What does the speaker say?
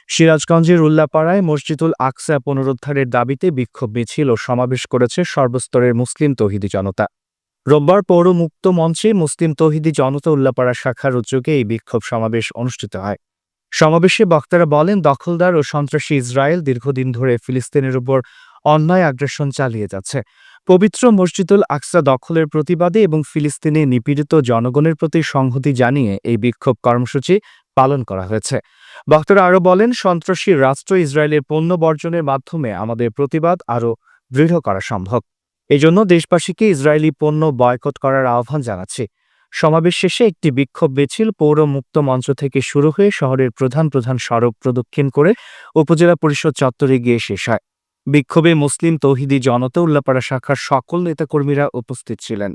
সিরাজগঞ্জের উল্লাপাড়ায় মসজিদুল আকসা পুনরুদ্ধারের দাবিতে বিক্ষোভ মিছিল ও সমাবেশ করেছে সর্বস্তরের মুসলিম তৌহিদি জনতা। রোববার পৌর মুক্ত মঞ্চে মুসলিম তৌহিদি জনতা উল্লাপাড়া শাখার উদ্যোগে এই বিক্ষোভ সমাবেশ অনুষ্ঠিত হয়। সমাবেশে বক্তারা বলেন, দখলদার ও সন্ত্রাসী ইসরায়েল দীর্ঘদিন ধরে ফিলিস্তিনের উপর অন্যায় আগ্রাসন চালিয়ে যাচ্ছে। পবিত্র মসজিদুল আকসা দখলের প্রতিবাদে এবং ফিলিস্তিনে নিপীড়িত জনগণের প্রতি সংহতি জানিয়ে এই বিক্ষোভ কর্মসূচি পালন করা হয়েছে। বক্তারা আরও বলেন, সন্ত্রাসী রাষ্ট্র ইসরায়েলের পণ্য বর্জনের মাধ্যমে আমাদের প্রতিবাদ আরও দৃঢ় করা সম্ভব। এজন্য দেশবাসীকে ইসরায়েলি পণ্য বয়কট করার আহ্বান জানাচ্ছি। সমাবেশ শেষে একটি বিক্ষোভ মিছিল পৌর মুক্ত মঞ্চ থেকে শুরু হয়ে শহরের প্রধান প্রধান সড়ক প্রদক্ষিণ করে উপজেলা পরিষদ চত্বরে গিয়ে শেষ হয়। বিক্ষোভে মুসলিম তৌহিদি জনতা উল্লাপাড়া শাখার সকল নেতাকর্মীরা উপস্থিত ছিলেন।